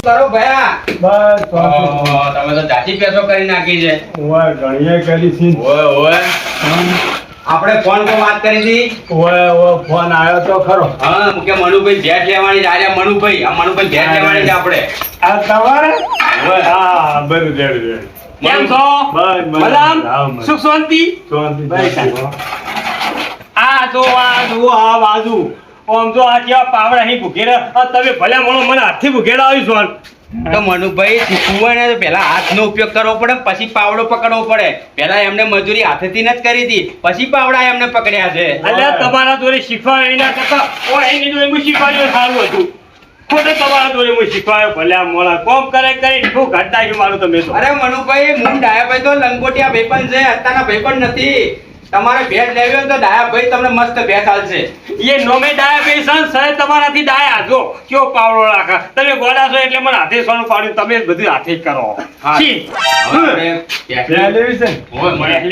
કરો ભયા? બસ તમે તો જાજી પેસો કરી નાખી છે. ઓય ઘણીએ કરી છે. ઓય આપણે ફોન પર વાત કરી હતી. ઓય ફોન આવ્યો તો ખરો. હા કે મનુભાઈ ભેટ લેવાની છે. આજે મનુભાઈ ભેટ લેવાની છે આપણે. આ તમારે? ઓય હા બરું રેડી. કેમ છો? બસ મજામ? સુખ શાંતિ? આ જો આ બાજુ આમ જો આ કેવા પાવડા અહીં ભૂખેડા તમે ભલે મળો મને હાથથી ભૂખેડા આવી છો. તો મનુભાઈ શીખવું હોય ને તો પહેલા હાથનો ઉપયોગ કરવો પડે પછી પાવડો પકડવો પડે. પહેલા એમને મજૂરી હાથેથી જ કરી હતી પછી પાવડા એમને પકડ્યા છે. એટલે તમારા જોડે શીખવા એના કરતા એની જોડે હું શીખવાડ્યું સારું હતું. ખુદ તમારા જોડે હું શીખવાયો ભલે આ મોડા કોમ કરે કરી શું ઘટતા છે મારું તમે તો. અરે મનુભાઈ હું ડાયાભાઈ તો લંગોટિયા ભાઈબંધ છે, અત્યારના ભાઈબંધ નથી. તમારે ભેટ લેવી હોય તો ડાયાભાઈ તમને મસ્ત ભેટ આલશે. એ નોમે ડાયા પેશન સર તમારાથી ડાયા જો કેવો પાવડો રાખા તમે ગોડા છો એટલે મને હાથે સોનું પાડ્યું તમે બધું હાથે જ કરો. છી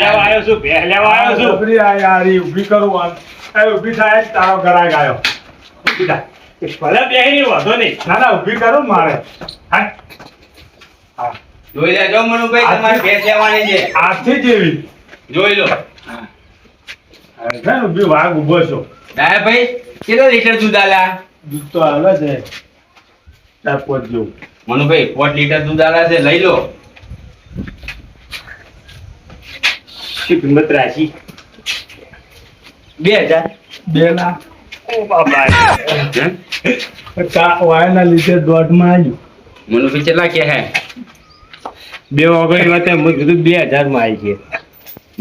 લેવા આવ્યો છું જબરી આ યારી ઊભી કરું ઊભી થાય તારો ગરાક આવ્યો. ઊભી થાય ભલે બેહી વાંધો નહીં. ના ઊભી કરું મારે. જોઈ લેજો મનુભાઈ તમારે ભેટ લેવાની છે. આથી જેવી જોઈ લો. ઊભી વાઘ ઉભો છો. ડાયાભાઈ કેટલો લીટર દૂધ આલા? દૂધ તો આવે છે 4-5 જેવું. મનુભાઈ 5 લીટર દૂધ આલા છે, લઈ લો. શું કિંમત રાખી? 2000. 2 લાખ. ઓ બાબા વાયના લીધે દોઢમાં આવ્યું. મનુભાઈ કેટલા કે હે? 2 ઓગણી વાતે મેં કીધું 2000 માં આવી છે.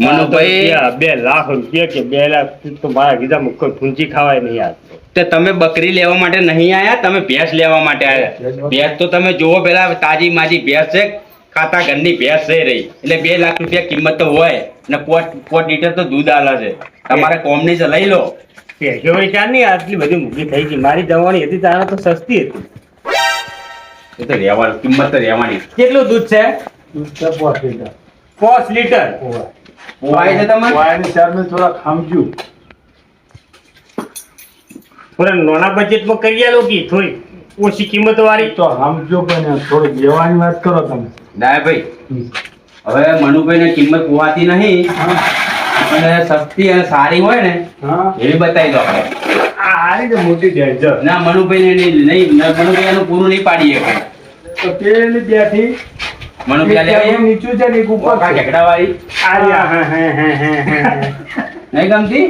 મનુભાઈ 2 લાખ રૂપિયા કે 2 લાખ તો મારા કીધા મુખ્ય ફૂંચી ખાવાય નહીં યાર. તો તમે બકરી લેવા માટે નહીં આયા, તમે ભેંસ લેવા માટે આયા. ભેંસ તો તમે જોવો પેલા તાજી માજી ભેંસ છે, ખાતા ઘરની ભેંસ છે રહી એટલે 2 લાખ રૂપિયા કિંમત તો હોય ને 5 લીટર તો દૂધ આલે છે. તમારે કોમની છે, લઈ લો. પેશો ચાર નહીં આટલી બધી મૂકી થઈ ગઈ. મારી જવાની હતી તારા તો સસ્તી હતી. એ તો રહેવાનું, કિંમત તો રહેવાની. કેટલું દૂધ છે? દૂધ છે 5 લીટર. 5 લીટર. વાય છે તમારે? વાયની ચારમાં થોડા ખામજ્યું. થોડા નાના બજેટમાં કરી આલો કે થોડી ઓછી કિંમત વાળી તો સમજો પણ થોડી લેવાની વાત કરો તમે. ડાયાભાઈ હવે મનુભાઈ ને કિંમત પોવાતી નહીં અને સસ્તી અને સારી હોય ને હા એવી બતાવી દો આપણે. આ હારી કે મોટી ડેન્જર. ના મનુભાઈ ને નહીં, મનુભાઈ એનું પૂરું નહીં પાડીએ. તો પેલી બેઠી મનુભાઈ એક લેવી નીચું છે ને એક ઉપર છે. ઢેકડા વાળી નહીં ગમતી?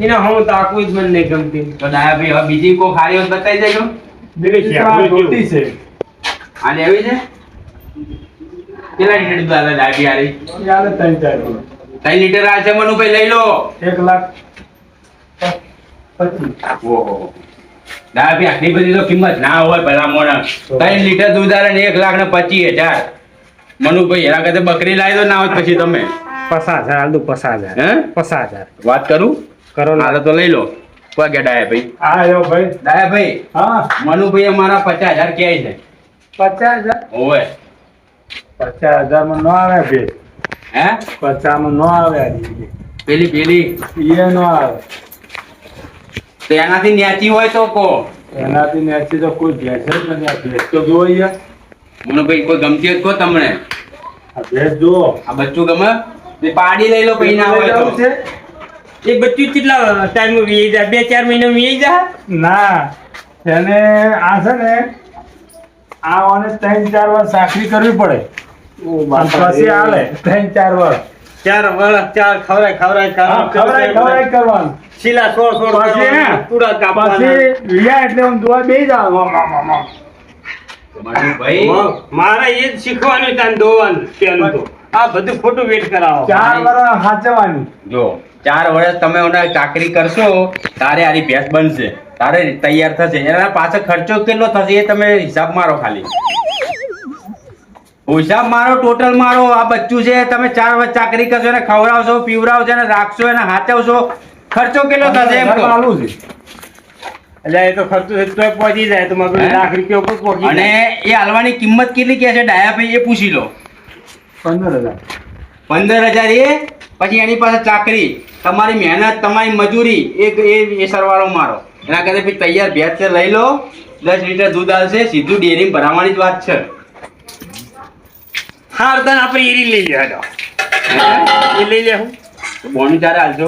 એને હું તાકું જ મને નહીં ગમતી. તો ડાયાભાઈ હવે બીજી કોઈ ખારી હોય તો બતાવી દેજો. પેલી આ મોટી છે. આ લેવી છે? કેટલા લીટર દૂધ આલે ડાયાભાઈ? યાર 3-4 કિલો. 3 લીટર આ છે મનુભાઈ, લઈ લો. 1 લાખ 25. ઓહો ડાયાભાઈ આટલી બધી તો કિંમત ના હોય ભલા મોણા. 3 લીટર દૂધ આલે ને 1,25,000. મનુભાઈ એના કરતા બકરી લાવી દો ના હોય પછી તમે 50,000 હાલ દઉં. 50,000 હે 50,000 વાત કરું કરો ને. હાલો તો લઈ લો. કોઈ કે ડાયાભાઈ? હા આવ્યો ભાઈ. ડાયાભાઈ હા મનુભાઈ અમારા 50,000 ક્યાંય છે? 50,000. ઓવે 50,000 માં નો આવે બે. હે 50 માં નો આવે આ રીતે. પેલી એ નો આવે. તો એનાથી ન્યાચી હોય તો કો. એનાથી નેચી તો કોઈ ભેંસ જ નથી. આ ભેંસ તો જુઓ યાર. મનુભાઈ કોઈ ગમતી હોય તો કહો તમને. આ ભેંસ જુઓ. આ બચ્ચું ગમે તે પાડી લઈ લો પછી ના હોય તો. છે એક બચ્ચું કેટલા ટાઈમ વી જાય? 2-4 મહિના વી જાય? ના એને આ છે ને આ ઓને 3-4 વાર સાખરી કરવી પડે. પછી હાલે 3-4 વાર. 4 વર્ષ 4 ખવરાય ખવડાય કરવાનું. શીલા છોડ પછી હે, પૂરા કાપવાના. પછી વિયા એટલે આમ જોવા બેસી જાવ. મનુભાઈ મારે એ જ શીખવાનું તાન દોવાનું પેલું તો આ બધું ખોટું વેટ કરાવો. 4 વાર સાચવવાની. જો 4 વર્ષ તમે ઓને ચાકરી કરશો તારે આરી ભેંસ બનશે, તારે તૈયાર થશે. એના પાછળ ખર્ચો કેટલો થશે એ તમે હિસાબ મારો. ખાલી હિસાબ મારો, ટોટલ મારો. આ બચ્ચું છે તમે 4 વર્ષ ચાકરી કરશો ને ખવડાવશો, પીવડાવશો ને રાખશો એને હાચવશો, ખર્ચો કેટલો થશે એમ કહો. ચાલુ છે. એટલે એ તો ખર્ચો તો પહોંચી જાય તો મારું હે? લાખ રૂપિયા ઉપર પહોંચી અને જાય. એ હાલવાની કિંમત કેટલી કે છે ડાયાભાઈ એ પૂછી લો. 15,000. 15,000 એ પછી એની પાસે ચાકરી, તમારી મહેનત, તમારી મજૂરી, એ સરવાળો મારો. એના કરતા પછી તૈયાર ભેંસ છે લઈ લો 10 લીટર દૂધ આવશે, સીધું ડેરી ભરાવાની જ વાત છે. હાર તને આપણે એરી લઈ લે હેડો. એ લઈ લે હું તો બોનું ચારે હાલજો.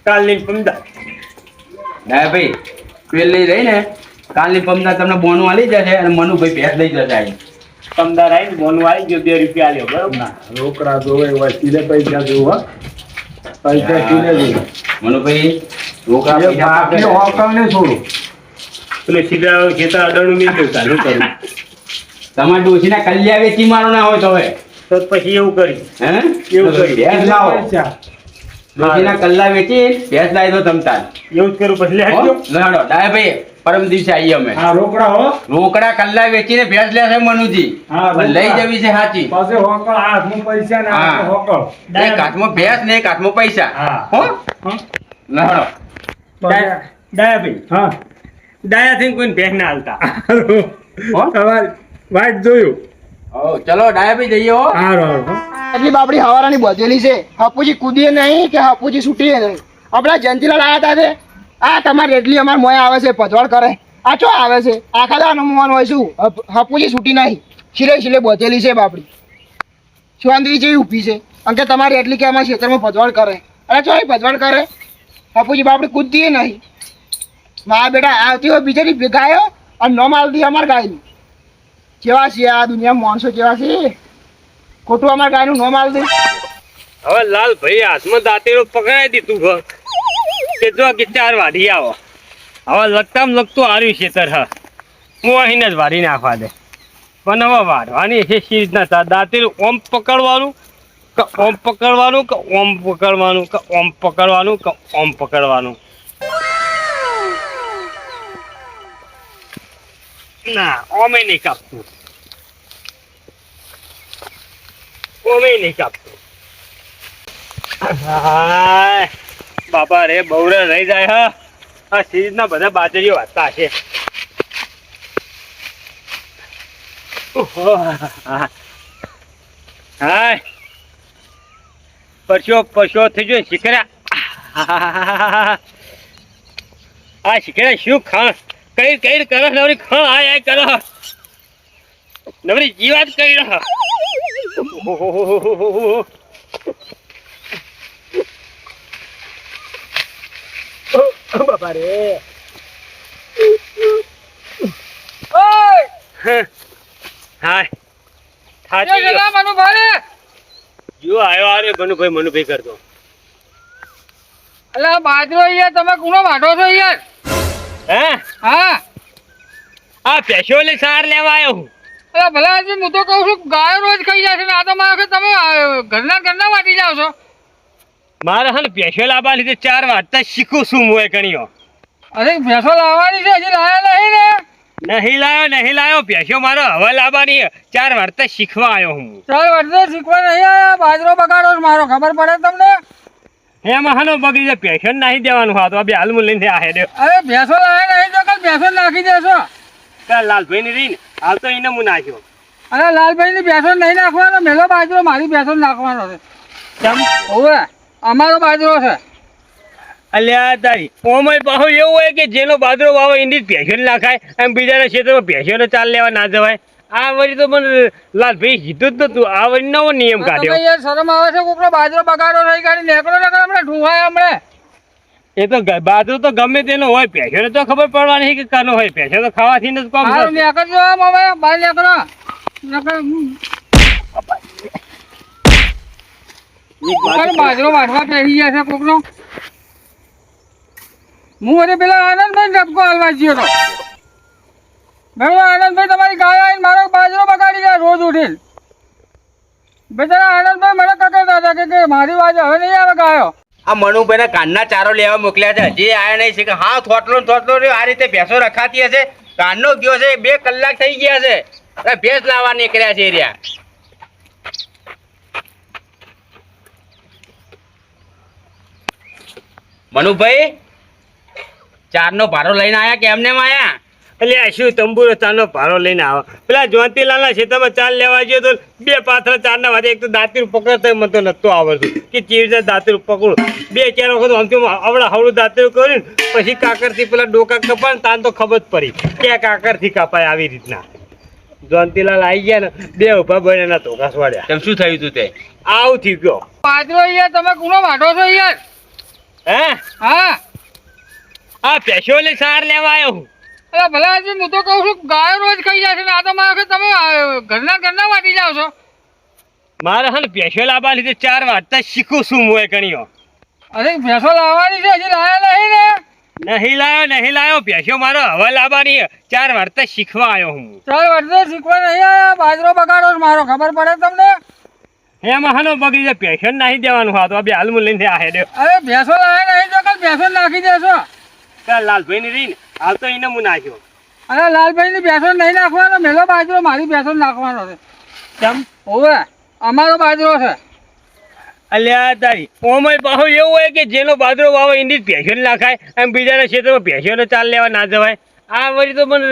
કાલની પમદા ભાઈ પેલી રહી ને કાલની પમદા તમને બોનું આલી જશે અને મનુભાઈ ભેંસ લઈ જશે અહીં. પમદાર આવીને બોનું આવી ગયો 2 રૂપિયા આલ્યો બરોબર. ના રોકડા જોવે એવા સીધે પૈસા જોવે પૈસા સીધે જોવે મનુભાઈ રોકડા એ પૈસા બાકી આપે. હોકલ ને છોડું એટલે સીધા ખેતર અડાણું નહીં દઉં ચાલુ કરું તમારે ડોશીના કલ્યા વેચી મારો ના હોય તો હવે તો પછી એવું કરી હે એવું કરી. ભેંસ લાવો. પૈસા ડોશીના કલ્લા વેચી ભેંસ લાવી દો તમતાર. એવું જ કરું પછી લે હો? હેડજો. લડો ડાયાભાઈ પરમ દિવસે આવીએ અમે. હા રોકડા હો રોકડા કલ્લા વેચીને ભેંસ લેશે મનુજી. હા, પણ લઈ રોકડા. જવી છે સાચી. પાસે હોકલ હાથમાં પૈસા ને હાથમાં હા. હોકલ એક હાથમાં ભેંસ ને એક હાથમાં પૈસા. હા. હો હા. લડો. ડાયાભાઈ હા ડાયા થઈને કોઈને ભેંસ ના હાલતા. હો? તમારી વાત જોયું હો, ચલો ડાયાભાઈ જઈએ હો. હારો એટલી બાપડી હવારાની બધેલી છે હપુજી કૂદીએ નહીં કે હપુજી છૂટીએ નહીં આપણા જયંતિલાલ આવ્યા હતા તે આ તમારી એટલી અમાર મોય આવે છે પજવાળ કરે આ ચો આવે છે આખા દાનો મોહન હોય શું હપુજી છૂટી નહીં શિલે શિલે બધેલી છે બાપડી શાંતિ જેવી ઊભી છે અને કે તમારી એટલી કે અમારા ક્ષેત્રમાં પજવાળ કરે અરે ચો એ પજવાળ કરે હપુજી બાપડી કૂદીએ નહીં મારા બેટા આવતી હોય બિચારી ગાયો અને ન માલતી અમાર ગાયની કેવા છે આ દુનિયામાં માણસો કેવા છે ખોટું અમારા ગાયનું ન માલ દે હવે લાલ ભાઈ હાથમાં દાંતેલું પકડાઈ દીધું ઘર કે જો કે 4 વાઢી આવો હવે લગતામ લગતું હાર્યું ખેતર હા હું અહીંને જ વાઢી નાખવા દે પણ હવે વાઢવાની છે સી રીતના દાંતેલું ઓમ પકડવાનું કે ઓમ પકડવાનું કે ઓમ પકડવાનું કે ઓમ પકડવાનું કે ઓમ પકડવાનું ના ઓમે નહીં કાપતું ઓમે નહીં કાપતું હાય બાપા રે બહુરે રહી જાય હા આ સિરીઝના બધા બાજરીઓ વાંચતા હશે હાય પરસો થઈ ગયો શીખરા આ શીખરા શું ખાણ કઈ કઈ કરો નવરી ખાણ આય કરો નવરી જીવાત કઈ રહ બાપા રે હાય થાકી ગયો. જો આયો આરે મનુભાઈ કરતો અલા બાજરો યાર તમે કોનો વાઢો છો યાર હે હા આ પેશોલે સાર લેવા આવ્યો હું અલા ભલા આજે હું તો કહું છું ગાયો રોજ ખાઈ જશે ને આ તો મારે તમે ઘરના વાટી જાવ છો મારે હે ને પેશો લાવવા લીધે 4 વાટતા શીખું છું હું એ કણીઓ અરે ભેંસો લાવવાની છે હજી લાયા નહીં ને નહીં લાયો પેશો મારો હવે લાવવાની 4 વાટતા શીખવા આવ્યો હું ચાલ વર્ષે શીખવા નહીં આયા બાજરો બગાડો છો મારો ખબર પડે તમને એમાં હાનો બગડી જાય પેશન નાખી દેવાનું હા તો આ બે હાલ હું લઈને આ હેડ્યો અરે ભેંસો લાયા નહીં તો કાલ ભેંસો નાખી દેશો કાલ લાલભાઈ ની રહીને હાલ તો એને હું નાખ્યો અરે લાલભાઈ ની ભેંસો નહીં નાખવાનો મેલો બાજરો મારી ભેંસો નાખવાનો છે કેમ ઓવે અમારો બાજરો છે અલ્યા તારી ઓમય પાછું એવું હોય કે જેનો બાજરો વાવો એની જ પેશન નાખાય એમ બીજાના ક્ષેત્રમાં પેશનો ચાલ લેવા ના જવાય આ વળી તો મને લાલભાઈ કીધું જ નતું આ વળી નવો નિયમ આ તો કાઢ્યો ભાઈ યાર શરમ આવે છે કોકનો બાજરો બગાડો થઈ ગાડી નેકળો હમણાં ઢૂંહાય હમણાં એ તો બાજરો તો ગમે તેનો હોય પેશને તો ખબર પડવાની કે કાનો હોય પેશો તો ખાવાથી જ કામ હારું થશે. નેકળજો આમ હવે બહાર નેકળો કોકનો બાજરો વાટવા પહેરી ગયા છે કોકનો હું અરે પેલા આનંદભાઈ ડબકો હાલવા ગયો હતો ભાઈ આનંદભાઈ તમારી ગાય આવીને મારો બાજરો બગાડી ગયા રોજ ઉઠીને બેચારા આનંદભાઈ મને કકડતા હતા કે મારી વાત હવે નહીં આવે ગાયો આ મનુભાઈ કાનના ચારો લેવા મોકલ્યા છે હજી આયા નહીં છે કે હા થોટલો ને થોટલો રહ્યો આ રીતે ભેંસો રખાતી હશે કાનનો ગયો છે 2 કલાક થઈ ગયા છે અરે ભેંસ લાવવા નીકળ્યા છે એરિયા મનુભાઈ 4નો ભારો લઈને આયા કે એમને આયા એટલે આ શું તંબુરો ચારનો ભારો લઈને આવે પેલા જ્યોતિલાલના ખેતરમાં ચાર લેવા ગયો તો બે પાથરા ચારના વાગે એક તો દાંતીર પકડતા મને તો નતું આવડતું કે કેવી રીતે દાંતીર પકડું બે ચાર વખત આમથી આવડા હવળું દાંતીર કર્યું પછી કાકરથી પેલા ડોકા કપાય ને તાન તો ખબર જ પડી કે કાકરથી કપાય આવી રીતના જ્યોતિલાલ આવી ગયા ને બે ઉભા બને એના ધોકા સ્વાડ્યા તેમ શું થયું તું તે આવું થયું ગયો બાજરો યાર તમે કુનો વાઢો છો યાર હે હા આ પેશોલી સાર લેવા આવ્યો હું અરે ભલા આજે હું તો કહું છું ગાયો રોજ ખાઈ જાય છે ને આ તો મારે તમે ઘરના વાટી જાઓ છો મારે હે ને પેશો લાવવા લીધે 4 વાટતા શીખું છું હું એ કણીઓ અરે ભેંસો લાવવાની છે હજી લાયા નહીં ને નહીં લાયો પેશો મારો હવે લાવવાની 4 વાટતા શીખવા આવ્યો હું ચાલ વર્ષે શીખવા નહીં આયા બાજરો બગાડો છો મારો ખબર પડે તમને એમાં હનો બગડી જાય પેશન નાખી દેવાનું હા તો આ બે હાલ હું લઈને આ હેડ્યો અરે ભેંસો લાયા નહીં તો કાલ ભેંસો નાખી દેશો ચાલ લાલભાઈ ની રહી ને હાલ તો એને હું નાખ્યો અરે લાલભાઈ ની ભેંસો નહીં નાખવાનો મેલો બાજરો મારી ભેંસો નાખવાનો છે કેમ હોવે અમારો બાજરો છે અલ્યા તારી ઓમય પાહો એવું હોય કે જેનો બાજરો વાવો એની જ પેશન નાખાય એમ બીજાના ક્ષેત્રમાં પેશનો ચાલ લેવા ના જવાય આ વળી તો મને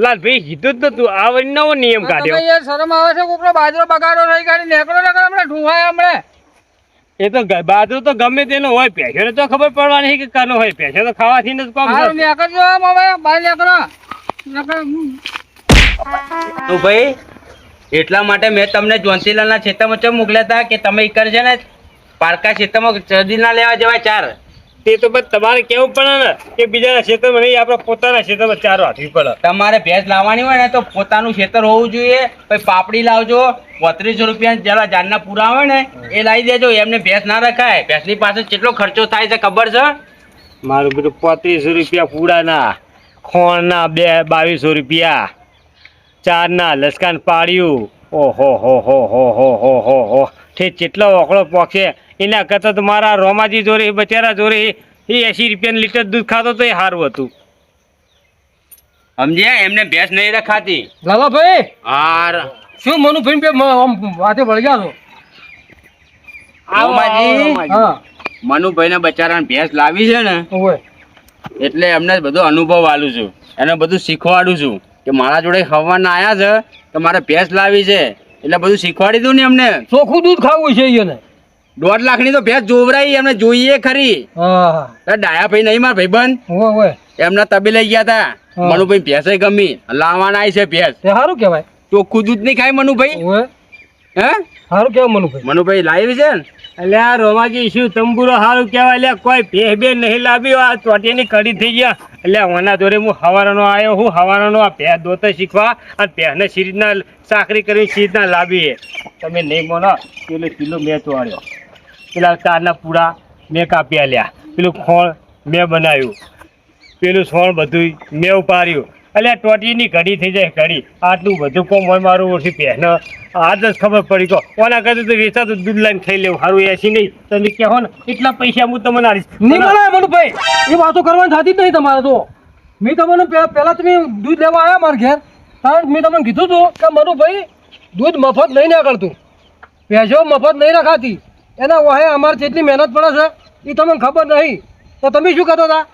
લાલભાઈ કીધું જ નતું આ વળી નવો નિયમ તમે કાઢ્યો યાર શરમ આવે છે કોકનો બાજરો બગાડો નહીં કાઢી નેકળો હમણાં ઢૂંવાય હમણાં એ તો બાજરો તો ગમે તેનો હોય પેશનો તો ખબર પડવાની કે કાનો હોય પેશો તો ખાવાથી જ કામ સારું થાય. નેકળજો આમ હવે બહાર નેકળો તો ભાઈ એટલા માટે મેં તમને જ્યોતિલાલના ખેતરમાં ચમ મોકલ્યા હતા કે તમે ઈકર છે ને પારકા ખેતરમાં ચરદી ના લેવા જવાય ચાર તે તો બસ તમારે કેવું પડે ને કે બીજાના ક્ષેત્રમાં નહીં આપણે પોતાના ક્ષેત્રમાં ચાર વાટવી પડે તમારે ભેંસ લાવવાની હોય ને તો પોતાનું ખેતર હોવું જોઈએ પછી પાપડી લાવજો 3200 રૂપિયા જેટલા જાનના પૂરા હોય ને એ લાવી દેજો એમને ભેંસ ના રખાય ભેંસની પાસે કેટલો ખર્ચો થાય છે ખબર છે મારું બધું 3500 રૂપિયા પૂડાના ખોણના 2200 રૂપિયા ચારના લસકાન પાડ્યું ઓહો હો તે કેટલો ઓકળો પોકશે એના કરતાં તો મારા રોમાજી જોડે બચારા જોડે એ 80 રૂપિયાનું લીટર દૂધ ખાતો તો એ સારું હતું સમજ્યા એમને ભેંસ નહીં રખાતી લાલાભાઈ હાર શું મનુભાઈ વાતે વળગ્યા છો આવમાજી હા મનુભાઈને બચારાને ભેંસ લાવી છે ને ઓય એટલે એમને બધો અનુભવ આલું છું એને બધું શીખવાડું છું કે મારા જોડે ખવાના આયા છે તો મારે ભેંસ લાવી છે એટલે બધું શીખવાડી દઉં ને એમને ચોખ્ખું દૂધ ખાવું છે એને 1.5 લાખની તો ભેંસ જોવરાઈ એમને જોઈએ ખરી હા ડાયા ભાઈ નહીં મારા ભાઈબંધ ઓય એમના તબે લઈ ગયા હતા હા. મનુભાઈ ભેંસે ગમી લાવવાના આવી છે ભેંસ તે સારું કહેવાય ચોખ્ખું દૂધ નહીં ખાય મનુભાઈ ઓય હે સારું કહેવાય મનુભાઈ મનુભાઈ લાવી છે ને એટલે આ રોમાજી શું તંબુરો સારું કહેવાય એટલે કોઈ ભેહ બે નહીં લાવ્યો આ ચોટીની કડી થઈ ગયા એટલે ઓના જોડે હું હવારનો આવ્યો હું હવારનો આ ભેહ દોતો શીખવા અને ભેહને સિરીજના સાકરી કરીને સિરીજના લાવીએ તમે નહીં મોનો પેલો કિલો મેં ચોળ્યો પેલા કારના પૂરા મેં કાપ્યા લ્યા પેલું ખોળ મેં બનાવ્યું પેલું સોણ બધું મેં ઉપાડ્યું એટલે આ ટોટીની ઘડી થઈ જાય ઘડી આટલું બધું કોમ હોય મારું ઓછી પહેને આજ જ ખબર પડી કહો ઓના કરતાં તો વેચાતું દૂધ લઈને ખાઈ લેવું સારું એસી નહીં તમે કહો ને એટલા પૈસા હું તમને આવીશ નહીં બોલાય મનુભાઈ એ વાતો કરવાની થતી જ નહીં તમારે તો મેં તમને પહેલા તમે દૂધ લેવા આવ્યા મારા ઘેર કારણ મેં તમને કીધું હતું કે મનુભાઈ દૂધ મફત નહીં નીકળતું ભેંસો મફત નહીં રખાતી એના વાહે અમારે જેટલી મહેનત પડે છે એ તમને ખબર નહીં તો તમે શું કહેતા હતા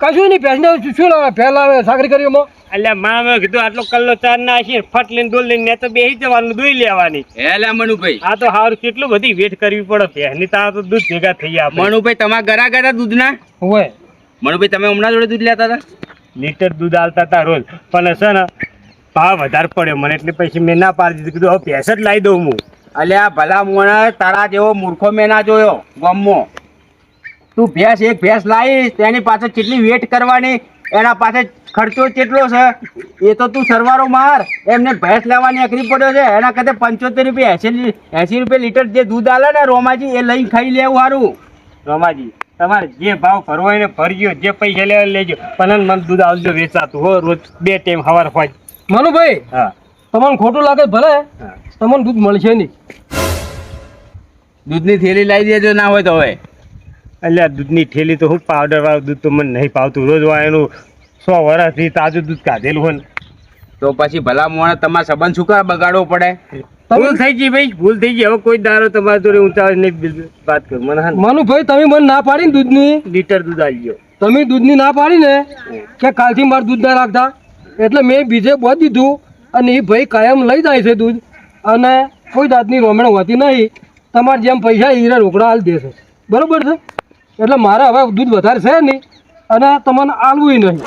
કશું નહીં ભેંસને શું લાવે ભેં લાવે સાકરી કરીઓમાં એટલે મારા મેં કીધું આટલો કલ્લો ચાર ના આશી ફટ લઈને ડોલ લઈને ને તો બેસી જવાનું દૂધ લેવાની લે મનુભાઈ આ તો સારું કેટલું બધી વેટ કરવી પડે ભેંસની તારા તો દૂધ ભેગા થઈ ગયા આપણે. મનુભાઈ તમારા ગરા ગયા દૂધના હોય મનુભાઈ તમે હમણાં જોડે દૂધ લેતા હતા લીટર દૂધ આલતા હતા રોજ પણ છે ને ભાવ વધારે પડ્યો મને એટલે પછી મેં ના પાડી દીધું કીધું હવે ભેંસ જ લાવી દઉં હું અલ્યા ભલા મોણા તારા જેવો મૂર્ખો મેં ના જોયો ગામમાં તું ભેંસ એક ભેંસ લાવીશ તેની પાછળ કેટલી વેટ કરવાની એના પાસે ખર્ચો કેટલો છે એ તો તું સરવારો માર એમને ભેંસ લેવાની અઘરી પડ્યો છે એના કરતા 75 રૂપિયા 80 રૂપિયા લીટર જે દૂધ આલે ને રોમાજી એ લઈને ખાઈ લેવું સારું રમાજી તમારે જે ભાવ ભરવો હોય ને ભરજો જે પૈસા લેવા લેજો પણ મને દૂધ આવજો વેચાતું હો રોજ 2 ટાઈમ સવાર હોય મનુભાઈ હા તમને ખોટું લાગે ભલે તમને દૂધ મળશે નહીં દૂધની થેલી લાવી દેજો ના હોય તો હવે એટલે દૂધની થેલી તો હું પાવડર વાળું દૂધ તો મને નહીં ભાવતું રોજ વાયનું 100 વર્ષથી તાજું દૂધ કાઢેલું હોય ને તો પછી ભલા મોણા તમારા સંબંધ શું કરવા બગાડવો પડે ભૂલ થઈ ગઈ ભાઈ ભૂલ થઈ ગઈ હવે કોઈ દારો તમારા જોડે ઊંચા નહીં વાત કરું મને હા ને મનુભાઈ તમે મને ના પાડી ને દૂધની લીટર દૂધ આવી ગયો તમે દૂધની ના પાડી ને કે કાલથી મારે દૂધ ના રાખતા એટલે મેં બીજે બોધ દીધું અને એ ભાઈ કાયમ લઈ જાય છે દૂધ અને કોઈ જાતની રોમણ હોતી નહીં. તમારે જેમ પૈસા હીરા રોકડા હાલ દેશે, બરોબર છે? એટલે મારે હવે દૂધ વધારે છે નહીં અને તમને આલવું નહીં.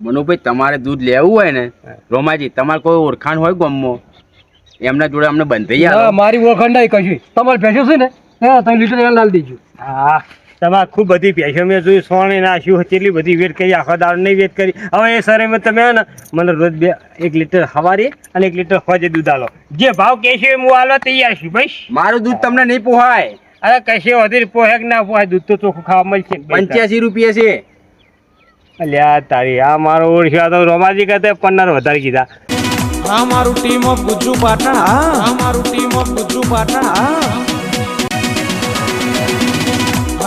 મનુભાઈ તમારે દૂધ લેવું હોય ને રોમાજી, તમારે કોઈ ઓળખાણ હોય ગામમાં એમના જોડે અમને બંધાઈ ના, આલો. મારી ઓળખાણ નહીં કશું. તમારે ભેંસો છે ને એ 3 લીટર એને લાલ દેજો. હા, તમારે ખૂબ બધી પૈસા મેં જોયું, સોણે નાખ્યું, કેટલી બધી વેટ કરી, આખો દાળ નહીં વેટ કરી. હવે એ સરે મેં તમે ને મને રોજ 1 લીટર સવારે અને 1 લીટર ખોજે દૂધ આલો. જે ભાવ કહેશો એ હું આલવા તૈયાર છું ભાઈ. મારું દૂધ તમને નહીં પોહાય. અરે કશે વધી પોહે કે ના પોહાય, દૂધ તો ચોખ્ખું ખાવા મળશે. 85 રૂપિયા છે. અલ્યા તારી, આ મારો ઓળખ્યો તો રોમાજી કરતા 15 વધારે કીધા. આ મારું ટીમ ઓફ ગુજ્જુ પાટણ, આ મારું ટીમ ઓફ ગુજ્જુ પાટણ,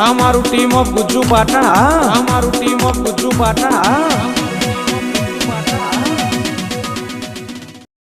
આ મારું ટીમ ઓફ ગુજ્જુ પાટણ, આ મારું ટીમ ઓફ ગુજ્જુ પાટણ.